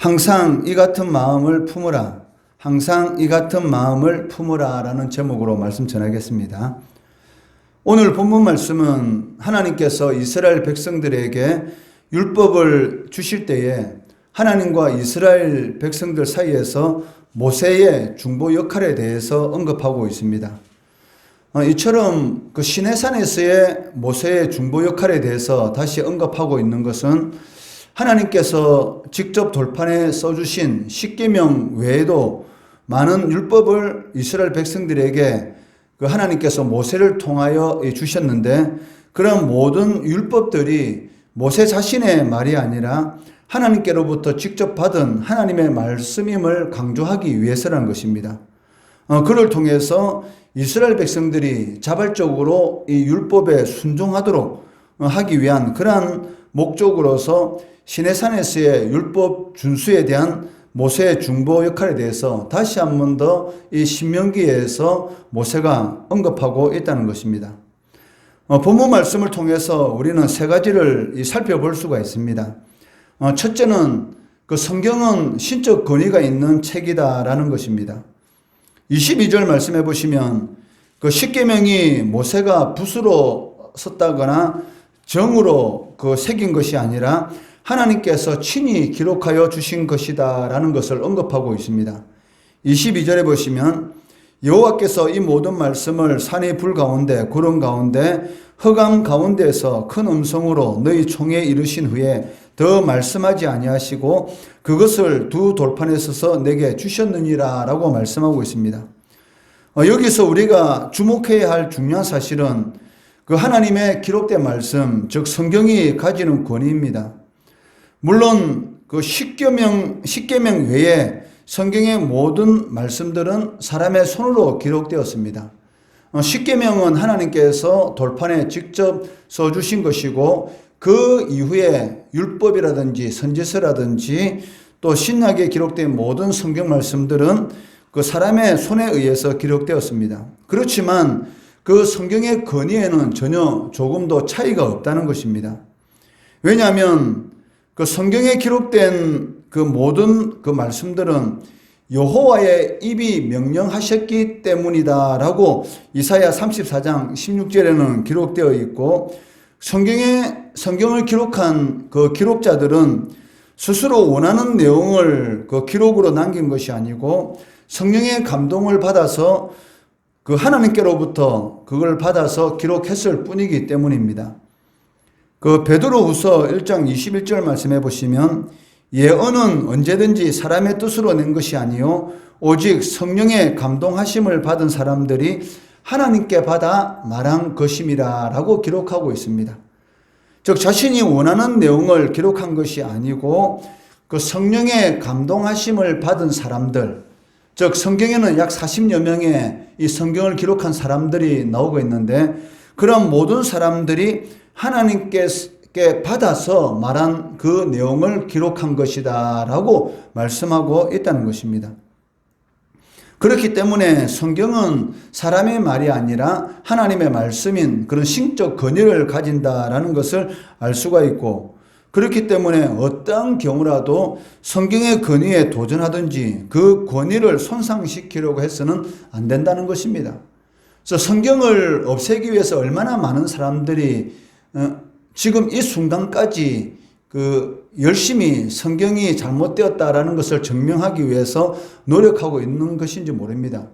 항상 이 같은 마음을 품으라. 항상 이 같은 마음을 품으라 라는 제목으로 말씀 전하겠습니다. 오늘 본문 말씀은 하나님께서 이스라엘 백성들에게 율법을 주실 때에 하나님과 이스라엘 백성들 사이에서 모세의 중보 역할에 대해서 언급하고 있습니다. 이처럼 그 시내산에서의 모세의 중보 역할에 대해서 다시 언급하고 있는 것은 하나님께서 직접 돌판에 써주신 십계명 외에도 많은 율법을 이스라엘 백성들에게 그 하나님께서 모세를 통하여 주셨는데, 그런 모든 율법들이 모세 자신의 말이 아니라 하나님께로부터 직접 받은 하나님의 말씀임을 강조하기 위해서라는 것입니다. 그를 통해서 이스라엘 백성들이 자발적으로 이 율법에 순종하도록 하기 위한 그러한 목적으로서 시내산에서의 율법 준수에 대한 모세의 중보 역할에 대해서 다시 한 번 더 이 신명기에서 모세가 언급하고 있다는 것입니다. 본문 말씀을 통해서 우리는 세 가지를 살펴볼 수가 있습니다. 첫째는 그 성경은 신적 권위가 있는 책이다라는 것입니다. 22절 말씀해 보시면 그 십계명이 모세가 붓으로 썼다거나 정으로 그 새긴 것이 아니라 하나님께서 친히 기록하여 주신 것이다 라는 것을 언급하고 있습니다. 22절에 보시면 여호와께서 이 모든 말씀을 산의 불 가운데 구름 가운데 흑암 가운데에서 큰 음성으로 너희 총에 이르신 후에 더 말씀하지 아니하시고 그것을 두 돌판에 서서 내게 주셨느니라 라고 말씀하고 있습니다. 여기서 우리가 주목해야 할 중요한 사실은 그 하나님의 기록된 말씀, 즉 성경이 가지는 권위입니다. 물론 그 십계명 외에 성경의 모든 말씀들은 사람의 손으로 기록되었습니다. 십계명은 하나님께서 돌판에 직접 써주신 것이고, 그 이후에 율법이라든지 선지서라든지 또 신약에 기록된 모든 성경 말씀들은 그 사람의 손에 의해서 기록되었습니다. 그렇지만 그 성경의 권위에는 전혀 조금도 차이가 없다는 것입니다. 왜냐하면 그 성경에 기록된 그 모든 그 말씀들은 여호와의 입이 명령하셨기 때문이다라고 이사야 34장 16절에는 기록되어 있고, 성경을 기록한 그 기록자들은 스스로 원하는 내용을 그 기록으로 남긴 것이 아니고 성령의 감동을 받아서 그 하나님께로부터 그걸 받아서 기록했을 뿐이기 때문입니다. 그 베드로후서 1장 21절 말씀해 보시면 예언은 언제든지 사람의 뜻으로 낸 것이 아니요 오직 성령의 감동하심을 받은 사람들이 하나님께 받아 말한 것임이라 라고 기록하고 있습니다. 즉 자신이 원하는 내용을 기록한 것이 아니고 그 성령의 감동하심을 받은 사람들, 즉 성경에는 약 40여 명의 이 성경을 기록한 사람들이 나오고 있는데, 그런 모든 사람들이 하나님께 받아서 말한 그 내용을 기록한 것이다 라고 말씀하고 있다는 것입니다. 그렇기 때문에 성경은 사람의 말이 아니라 하나님의 말씀인 그런 신적 권위를 가진다라는 것을 알 수가 있고, 그렇기 때문에 어떤 경우라도 성경의 권위에 도전하든지 그 권위를 손상시키려고 해서는 안 된다는 것입니다. 그래서 성경을 없애기 위해서 얼마나 많은 사람들이 지금 이 순간까지 그 열심히 성경이 잘못되었다라는 것을 증명하기 위해서 노력하고 있는 것인지 모릅니다.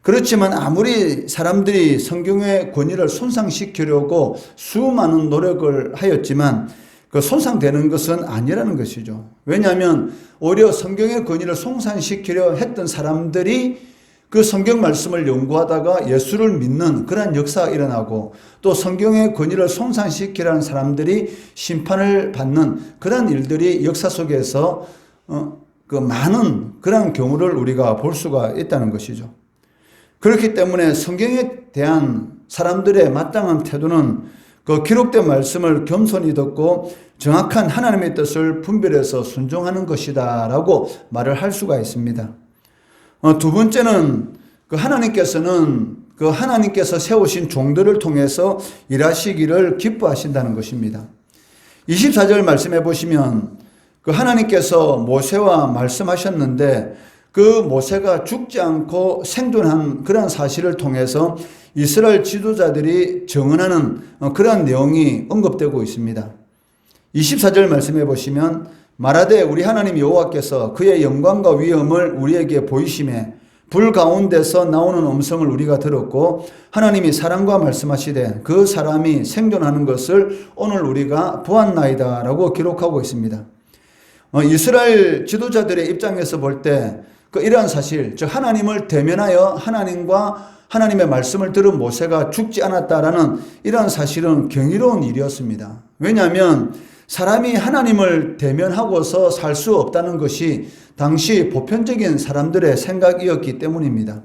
그렇지만 아무리 사람들이 성경의 권위를 손상시키려고 수많은 노력을 하였지만 그 손상되는 것은 아니라는 것이죠. 왜냐하면 오히려 성경의 권위를 손상시키려 했던 사람들이 그 성경 말씀을 연구하다가 예수를 믿는 그런 역사가 일어나고, 또 성경의 권위를 손상시키라는 사람들이 심판을 받는 그런 일들이 역사 속에서 그 많은 그런 경우를 우리가 볼 수가 있다는 것이죠. 그렇기 때문에 성경에 대한 사람들의 마땅한 태도는 그 기록된 말씀을 겸손히 듣고 정확한 하나님의 뜻을 분별해서 순종하는 것이다 라고 말을 할 수가 있습니다. 두 번째는 그 하나님께서 세우신 종들을 통해서 일하시기를 기뻐하신다는 것입니다. 24절 말씀해 보시면 그 하나님께서 모세와 말씀하셨는데 그 모세가 죽지 않고 생존한 그런 사실을 통해서 이스라엘 지도자들이 정언하는 그런 내용이 언급되고 있습니다. 24절 말씀해 보시면 말하되 우리 하나님 여호와께서 그의 영광과 위엄을 우리에게 보이심에 불 가운데서 나오는 음성을 우리가 들었고 하나님이 사람과 말씀하시되 그 사람이 생존하는 것을 오늘 우리가 보았나이다 라고 기록하고 있습니다. 이스라엘 지도자들의 입장에서 볼 때 이러한 사실, 즉 하나님을 대면하여 하나님의 말씀을 들은 모세가 죽지 않았다라는 이러한 사실은 경이로운 일이었습니다. 왜냐하면 사람이 하나님을 대면하고서 살 수 없다는 것이 당시 보편적인 사람들의 생각이었기 때문입니다.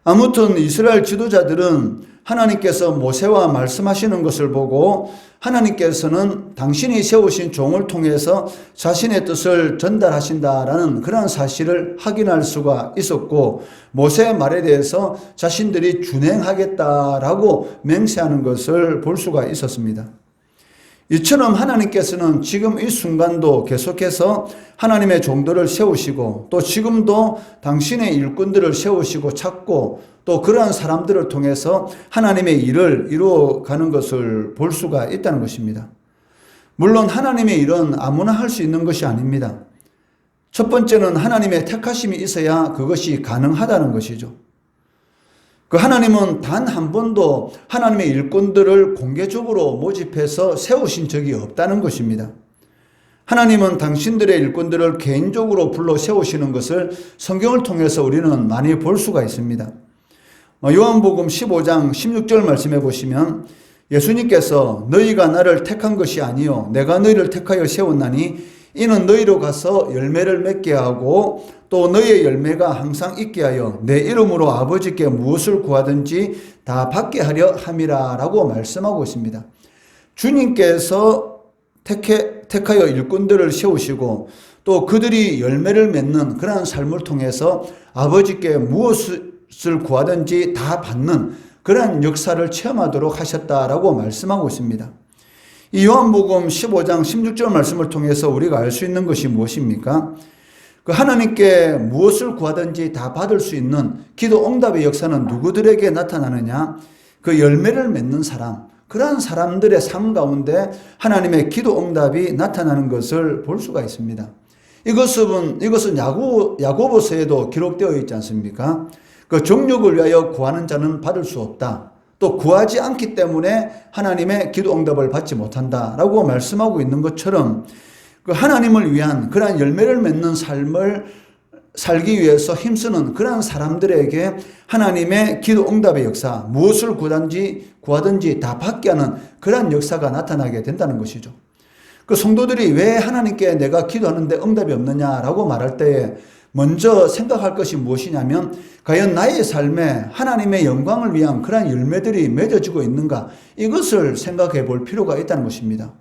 아무튼 이스라엘 지도자들은 하나님께서 모세와 말씀하시는 것을 보고 하나님께서는 당신이 세우신 종을 통해서 자신의 뜻을 전달하신다라는 그런 사실을 확인할 수가 있었고 모세의 말에 대해서 자신들이 준행하겠다라고 맹세하는 것을 볼 수가 있었습니다. 이처럼 하나님께서는 지금 이 순간도 계속해서 하나님의 종들을 세우시고 또 지금도 당신의 일꾼들을 세우시고 찾고 또 그러한 사람들을 통해서 하나님의 일을 이루어가는 것을 볼 수가 있다는 것입니다. 물론 하나님의 일은 아무나 할 수 있는 것이 아닙니다. 첫 번째는 하나님의 택하심이 있어야 그것이 가능하다는 것이죠. 그 하나님은 단 한 번도 하나님의 일꾼들을 공개적으로 모집해서 세우신 적이 없다는 것입니다. 하나님은 당신들의 일꾼들을 개인적으로 불러 세우시는 것을 성경을 통해서 우리는 많이 볼 수가 있습니다. 요한복음 15장 16절 말씀해 보시면 예수님께서 너희가 나를 택한 것이 아니요 내가 너희를 택하여 세웠나니 이는 너희로 가서 열매를 맺게 하고 또 너희의 열매가 항상 있게 하여 내 이름으로 아버지께 무엇을 구하든지 다 받게 하려 함이라 라고 말씀하고 있습니다. 주님께서 택하여 일꾼들을 세우시고 또 그들이 열매를 맺는 그러한 삶을 통해서 아버지께 무엇을 구하든지 다 받는 그러한 역사를 체험하도록 하셨다라고 말씀하고 있습니다. 이 요한복음 15장 16절 말씀을 통해서 우리가 알 수 있는 것이 무엇입니까? 그 하나님께 무엇을 구하든지 다 받을 수 있는 기도 응답의 역사는 누구들에게 나타나느냐? 그 열매를 맺는 사람, 그러한 사람들의 삶 가운데 하나님의 기도 응답이 나타나는 것을 볼 수가 있습니다. 이것은 야고보서에도 기록되어 있지 않습니까? 그 정욕을 위하여 구하는 자는 받을 수 없다. 또 구하지 않기 때문에 하나님의 기도 응답을 받지 못한다라고 말씀하고 있는 것처럼 그 하나님을 위한 그러한 열매를 맺는 삶을 살기 위해서 힘쓰는 그러한 사람들에게 하나님의 기도 응답의 역사, 무엇을 구하든지 다 받게 하는 그러한 역사가 나타나게 된다는 것이죠. 그 성도들이 왜 하나님께 내가 기도하는데 응답이 없느냐라고 말할 때에 먼저 생각할 것이 무엇이냐면 과연 나의 삶에 하나님의 영광을 위한 그러한 열매들이 맺어지고 있는가, 이것을 생각해 볼 필요가 있다는 것입니다.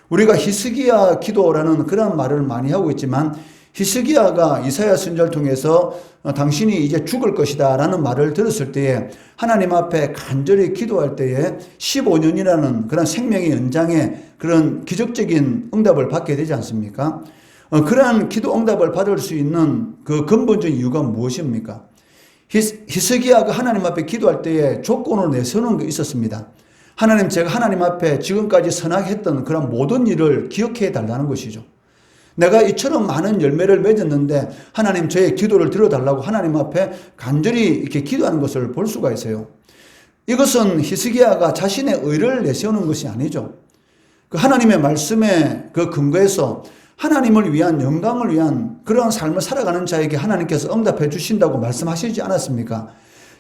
우리가 히스기야 기도라는 그런 말을 많이 하고 있지만 히스기야가 이사야 선지자를 통해서 당신이 이제 죽을 것이다 라는 말을 들었을 때에 하나님 앞에 간절히 기도할 때에 15년이라는 그런 생명의 연장의 그런 기적적인 응답을 받게 되지 않습니까? 그러한 기도 응답을 받을 수 있는 그 근본적인 이유가 무엇입니까? 히스기야가 하나님 앞에 기도할 때에 조건을 내세우는 게 있었습니다. 하나님, 제가 하나님 앞에 지금까지 선하게 했던 그런 모든 일을 기억해 달라는 것이죠. 내가 이처럼 많은 열매를 맺었는데 하나님 저의 기도를 들어달라고 하나님 앞에 간절히 이렇게 기도하는 것을 볼 수가 있어요. 이것은 히스기야가 자신의 의를 내세우는 것이 아니죠. 그 하나님의 말씀에 그 근거에서 하나님을 위한 영광을 위한 그런 삶을 살아가는 자에게 하나님께서 응답해 주신다고 말씀하시지 않았습니까?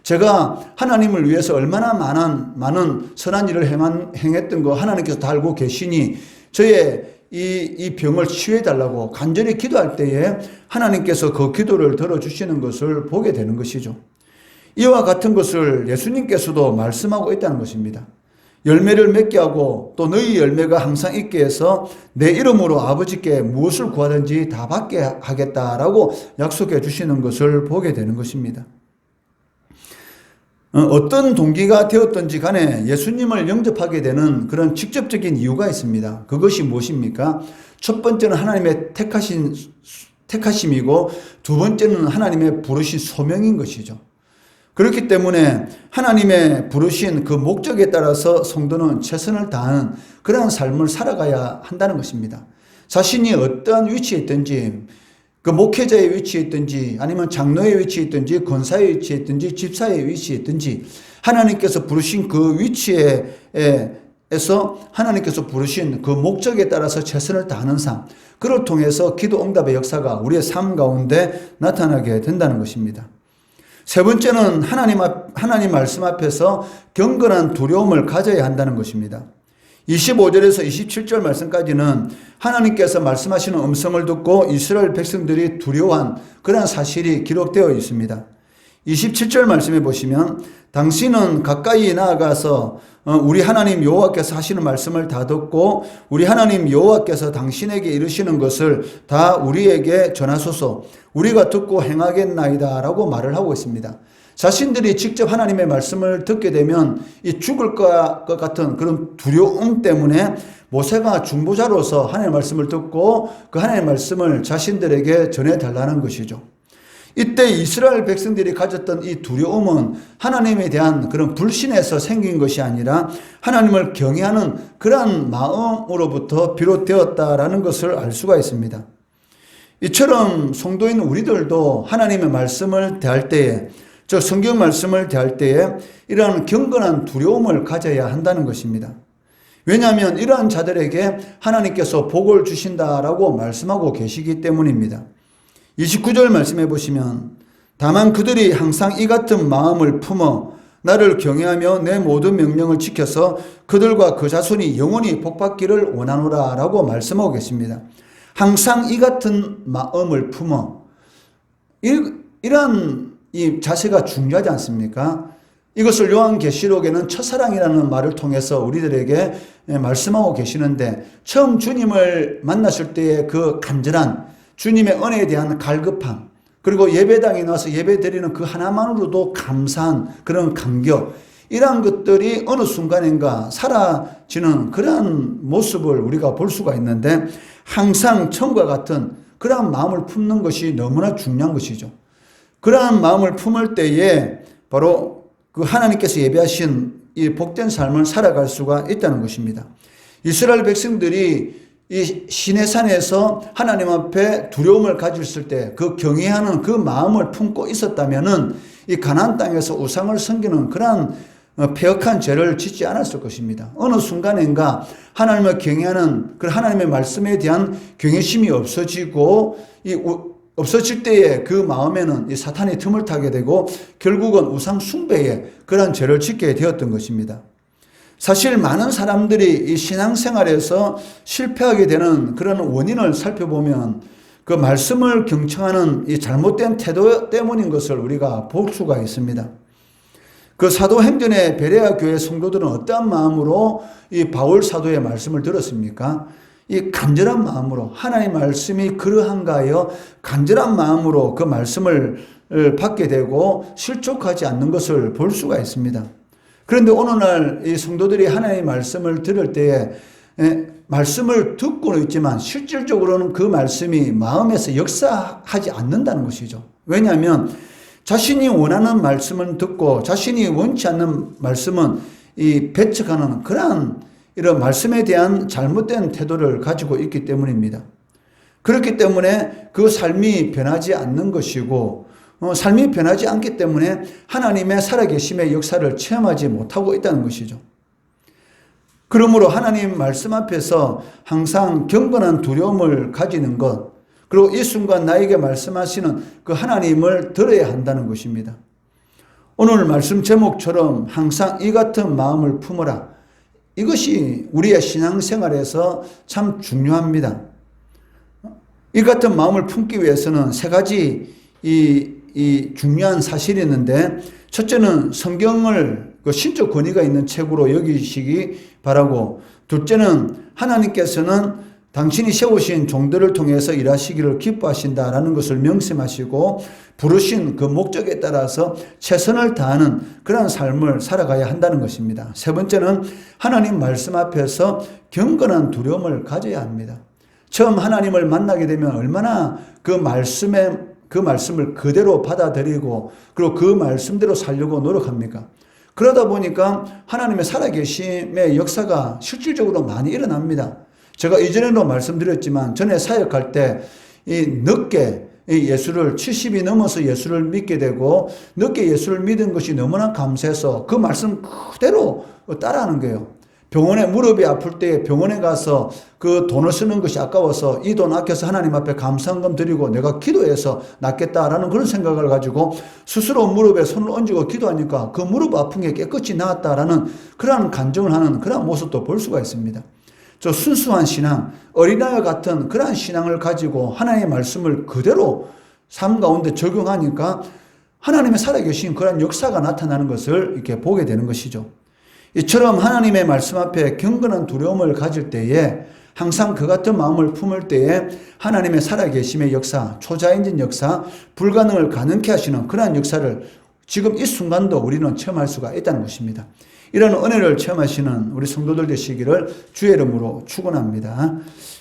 제가 하나님을 위해서 얼마나 많은 선한 일을 행했던 거 하나님께서 다 알고 계시니 저의 이 병을 치유해 달라고 간절히 기도할 때에 하나님께서 그 기도를 들어주시는 것을 보게 되는 것이죠. 이와 같은 것을 예수님께서도 말씀하고 있다는 것입니다. 열매를 맺게 하고 또 너희 열매가 항상 있게 해서 내 이름으로 아버지께 무엇을 구하든지 다 받게 하겠다라고 약속해 주시는 것을 보게 되는 것입니다. 어떤 동기가 되었든지 간에 예수님을 영접하게 되는 그런 직접적인 이유가 있습니다. 그것이 무엇입니까? 첫 번째는 하나님의 택하심이고 두 번째는 하나님의 부르신 소명인 것이죠. 그렇기 때문에 하나님의 부르신 그 목적에 따라서 성도는 최선을 다하는 그러한 삶을 살아가야 한다는 것입니다. 자신이 어떠한 위치에 있든지, 그 목회자의 위치에 있든지, 아니면 장로의 위치에 있든지, 권사의 위치에 있든지, 집사의 위치에 있든지, 하나님께서 부르신 그 위치에서 하나님께서 부르신 그 목적에 따라서 최선을 다하는 삶, 그를 통해서 기도 응답의 역사가 우리의 삶 가운데 나타나게 된다는 것입니다. 세 번째는 하나님 말씀 앞에서 경건한 두려움을 가져야 한다는 것입니다. 25절에서 27절 말씀까지는 하나님께서 말씀하시는 음성을 듣고 이스라엘 백성들이 두려워한 그러한 사실이 기록되어 있습니다. 27절 말씀해 보시면 당신은 가까이 나아가서 우리 하나님 여호와께서 하시는 말씀을 다 듣고 우리 하나님 여호와께서 당신에게 이르시는 것을 다 우리에게 전하소서. 우리가 듣고 행하겠나이다 라고 말을 하고 있습니다. 자신들이 직접 하나님의 말씀을 듣게 되면 이 죽을 것 같은 그런 두려움 때문에 모세가 중보자로서 하나님의 말씀을 듣고 그 하나님의 말씀을 자신들에게 전해달라는 것이죠. 이때 이스라엘 백성들이 가졌던 이 두려움은 하나님에 대한 그런 불신에서 생긴 것이 아니라 하나님을 경외하는 그러한 마음으로부터 비롯되었다라는 것을 알 수가 있습니다. 이처럼 성도인 우리들도 하나님의 말씀을 대할 때에, 즉 성경 말씀을 대할 때에 이러한 경건한 두려움을 가져야 한다는 것입니다. 왜냐하면 이러한 자들에게 하나님께서 복을 주신다라고 말씀하고 계시기 때문입니다. 29절 말씀해 보시면 다만 그들이 항상 이 같은 마음을 품어 나를 경외하며 내 모든 명령을 지켜서 그들과 그 자손이 영원히 복받기를 원하노라 라고 말씀하고 계십니다. 항상 이 같은 마음을 품어, 이러한 이 자세가 중요하지 않습니까? 이것을 요한계시록에는 첫사랑이라는 말을 통해서 우리들에게 말씀하고 계시는데, 처음 주님을 만났을 때의 그 간절한 주님의 은혜에 대한 갈급함, 그리고 예배당에 나와서 예배 드리는 그 하나만으로도 감사한 그런 감격, 이러한 것들이 어느 순간인가 사라지는 그러한 모습을 우리가 볼 수가 있는데, 항상 처음과 같은 그러한 마음을 품는 것이 너무나 중요한 것이죠. 그러한 마음을 품을 때에 바로 그 하나님께서 예비하신 이 복된 삶을 살아갈 수가 있다는 것입니다. 이스라엘 백성들이 이 시내산에서 하나님 앞에 두려움을 가졌을 때 그 경외하는 그 마음을 품고 있었다면은 이 가나안 땅에서 우상을 섬기는 그러한 폐역한 죄를 짓지 않았을 것입니다. 어느 순간인가 하나님을 경외하는 그 하나님의 말씀에 대한 경외심이 없어지고 없어질 때에 그 마음에는 이 사탄이 틈을 타게 되고 결국은 우상 숭배에 그러한 죄를 짓게 되었던 것입니다. 사실 많은 사람들이 이 신앙생활에서 실패하게 되는 그런 원인을 살펴보면 그 말씀을 경청하는 이 잘못된 태도 때문인 것을 우리가 볼 수가 있습니다. 그 사도행전의 베레아 교회 성도들은 어떠한 마음으로 이 바울 사도의 말씀을 들었습니까? 이 간절한 마음으로, 하나님의 말씀이 그러한가 하여 간절한 마음으로 그 말씀을 받게 되고 실족하지 않는 것을 볼 수가 있습니다. 그런데 오늘날 이 성도들이 하나님의 말씀을 들을 때에 말씀을 듣고는 있지만 실질적으로는 그 말씀이 마음에서 역사하지 않는다는 것이죠. 왜냐하면 자신이 원하는 말씀은 듣고 자신이 원치 않는 말씀은 이 배척하는 그러한 이런 말씀에 대한 잘못된 태도를 가지고 있기 때문입니다. 그렇기 때문에 그 삶이 변하지 않는 것이고 삶이 변하지 않기 때문에 하나님의 살아계심의 역사를 체험하지 못하고 있다는 것이죠. 그러므로 하나님 말씀 앞에서 항상 경건한 두려움을 가지는 것, 그리고 이 순간 나에게 말씀하시는 그 하나님을 들어야 한다는 것입니다. 오늘 말씀 제목처럼 항상 이 같은 마음을 품어라. 이것이 우리의 신앙생활에서 참 중요합니다. 이 같은 마음을 품기 위해서는 세 가지 이 중요한 사실이 있는데, 첫째는 성경을 그 신적 권위가 있는 책으로 여기시기 바라고, 둘째는 하나님께서는 당신이 세우신 종들을 통해서 일하시기를 기뻐하신다라는 것을 명심하시고 부르신 그 목적에 따라서 최선을 다하는 그런 삶을 살아가야 한다는 것입니다. 세 번째는 하나님 말씀 앞에서 경건한 두려움을 가져야 합니다. 처음 하나님을 만나게 되면 얼마나 그 말씀을 그대로 받아들이고 그리고 그 말씀대로 살려고 노력합니까? 그러다 보니까 하나님의 살아계심의 역사가 실질적으로 많이 일어납니다. 제가 이전에도 말씀드렸지만 전에 사역할 때 늦게 예수를 70이 넘어서 예수를 믿게 되고 늦게 예수를 믿은 것이 너무나 감사해서 그 말씀 그대로 따라하는 거예요. 병원에 무릎이 아플 때 병원에 가서 그 돈을 쓰는 것이 아까워서 이 돈 아껴서 하나님 앞에 감사한금 드리고 내가 기도해서 낫겠다라는 그런 생각을 가지고 스스로 무릎에 손을 얹고 기도하니까 그 무릎 아픈 게 깨끗이 나았다라는 그러한 간증을 하는 그러한 모습도 볼 수가 있습니다. 저 순수한 신앙, 어린아이와 같은 그러한 신앙을 가지고 하나님의 말씀을 그대로 삶 가운데 적용하니까 하나님의 살아계신 그러한 역사가 나타나는 것을 이렇게 보게 되는 것이죠. 이처럼 하나님의 말씀 앞에 경건한 두려움을 가질 때에 항상 그 같은 마음을 품을 때에 하나님의 살아계심의 역사, 초자연적 역사, 불가능을 가능케 하시는 그러한 역사를 지금 이 순간도 우리는 체험할 수가 있다는 것입니다. 이런 은혜를 체험하시는 우리 성도들 되시기를 주의 이름으로 축원합니다.